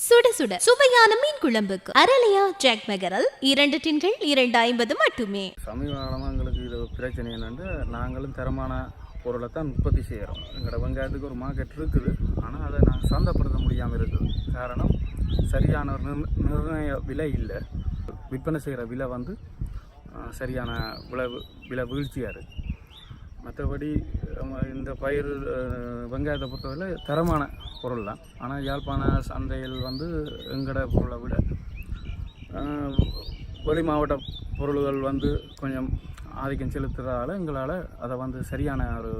சுட சுட சுவையான மீன் குழம்புக்கு அரலியா ஜாக் மெகரல் 2 டின்கள் 250 மட்டுமே. சமீப காலமாக எங்களுக்கு இது பிரச்சனை என்னென்று நாங்களும் தரமான பொருளை தான் உற்பத்தி செய்கிறோம். எங்களோட வெங்காயத்துக்கு ஒரு மார்க்கெட் இருக்குது, ஆனால் அதை நாங்கள் சந்தைப்படுத்த முடியாமல் இருக்குது. காரணம் சரியான ஒரு நிர்ணய விலை இல்லை. விற்பனை செய்கிற விலை வந்து சரியான விலை வீழ்ச்சியாக இருக்குது. மற்றபடி இந்த பயிர் வெங்காயத்தை பொறுத்தவரை தரமான பொருள் தான். ஆனால் யாழ்ப்பாண சந்தையில் வந்து எங்களோட பொருளை விட வெளி மாவட்ட பொருள்கள் வந்து கொஞ்சம் ஆதிக்கம் செலுத்துறதால எங்களால் அதை வந்து சரியான ஒரு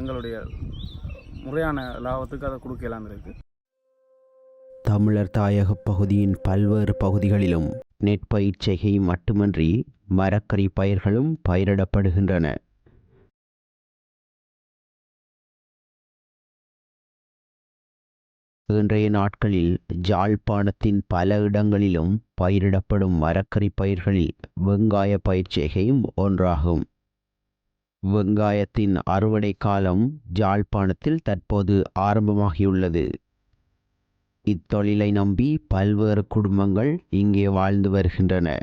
எங்களுடைய முறையான லாபத்துக்கு அதை கொடுக்கலாம் இருக்குது. தமிழர் தாயக பகுதியின் பல்வேறு பகுதிகளிலும் நெற்பயிர் செய்கை மட்டுமன்றி மரக்கறி பயிர்களும் பயிரிடப்படுகின்றன. இன்றைய நாட்களில் யாழ்ப்பாணத்தின் பல இடங்களிலும் பயிரிடப்படும் மரக்கறி பயிர்களில் வெங்காய பயிர்ச்செய்கையும் ஒன்றாகும். வெங்காயத்தின் அறுவடை காலம் யாழ்ப்பாணத்தில் தற்போது ஆரம்பமாகியுள்ளது. இத்தொழிலை நம்பி பல்வேறு குடும்பங்கள் இங்கே வாழ்ந்து வருகின்றன.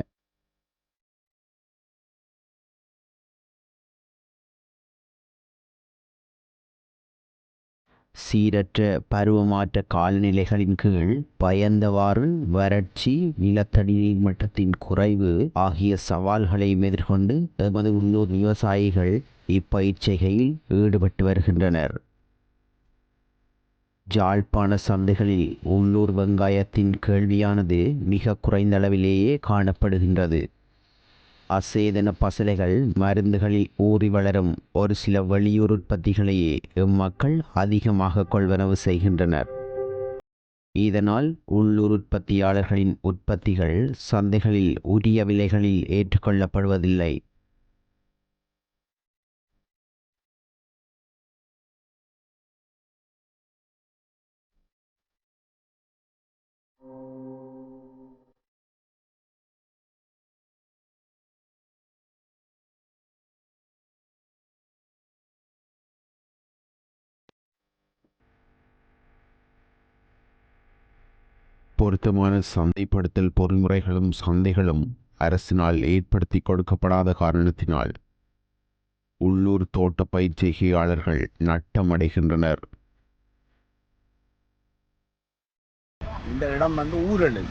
சீரற்ற பருவமாற்ற காலநிலைகளின் கீழ் பயந்தவாறு வறட்சி, நிலத்தடி நீர் மட்டத்தின் குறைவு ஆகிய சவால்களை எதிர்கொண்டு எமது உள்ளூர் விவசாயிகள் இப்பயிர்ச்செய்கையில் ஈடுபட்டு வருகின்றனர். யாழ்ப்பாண சந்தைகளில் உள்ளூர் வெங்காயத்தின் கேள்வியானது மிக குறைந்த அளவிலேயே காணப்படுகின்றது. அசேதன பசலைகள் மருந்துகளில் ஊறி வளரும் ஒரு சில வெளியூர் உற்பத்திகளையே இம்மக்கள் அதிகமாக கொள்வனவு செய்கின்றனர். இதனால் உள்ளூர் உற்பத்தியாளர்களின் உற்பத்திகள் சந்தைகளில் உரிய விலைகளில் ஏற்றுக்கொள்ளப்படுவதில்லை. பொருத்தமான சந்தைப்படுத்தல் பொறிமுறைகளும் சந்தைகளும் அரசினால் ஏற்படுத்தி கொடுக்கப்படாத காரணத்தினால் உள்ளூர் தோட்ட பயிர்ச்செய்கையாளர்கள் நட்டமடைகின்றனர். இந்த இடம் வந்து ஊரல்.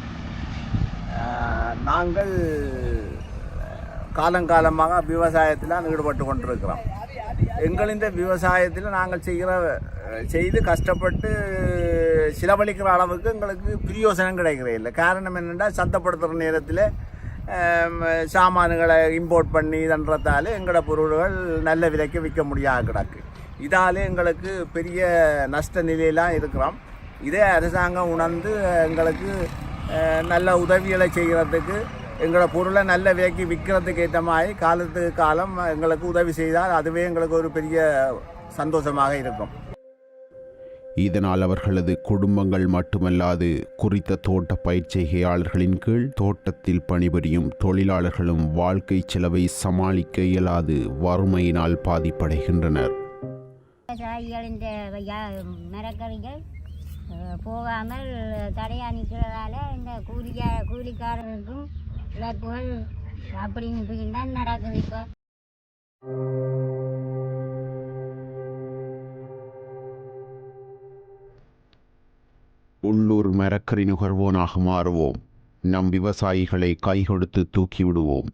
நாங்கள் காலங்காலமாக விவசாயத்தில் ஈடுபட்டு கொண்டிருக்கிறோம். எங்களின் விவசாயத்தில் நாங்கள் செய்து கஷ்டப்பட்டு செலவழிக்கிற அளவுக்கு எங்களுக்கு பிரயோசனம் கிடைக்கிறே இல்லை. காரணம் என்னென்னா, சந்தைப்படுத்துகிற நேரத்தில் சாமான்களை இம்போர்ட் பண்ணி இதன்றதால் எங்களோட பொருள்கள் நல்ல விலைக்கு விற்க முடியாது கிடக்கு. இதால் எங்களுக்கு பெரிய நஷ்ட நிலையெல்லாம் இருக்கிறோம். இதே அரசாங்கம் உணர்ந்து எங்களுக்கு நல்ல உதவிகளை செய்கிறதுக்கு, எங்களோட பொருளை நல்ல விலைக்கு விற்கிறதுக்கு ஏற்ற மாதிரி காலத்துக்கு காலம் எங்களுக்கு உதவி செய்தால் அதுவே எங்களுக்கு ஒரு பெரிய சந்தோஷமாக இருக்கும். இதனால் அவர்களது குடும்பங்கள் மட்டுமல்லாது குறித்த தோட்ட பயிர்ச்செய்கையாளர்களின் கீழ் தோட்டத்தில் பணிபுரியும் தொழிலாளர்களும் வாழ்க்கை செலவை சமாளிக்க இயலாது வறுமையினால் பாதிப்படைகின்றனர். மரக்கறிகள் போகாமல் தடையா நிற்கிறதால இந்த கூலிக்காரர்களுக்கும் இழப்புகள் அப்படின்னு தான் நடக்குது. இப்போ உள்ளூர் மரக்கறி நுகர்வோனாக மாறுவோம். நம் விவசாயிகளை கைகொடுத்து தூக்கிவிடுவோம்.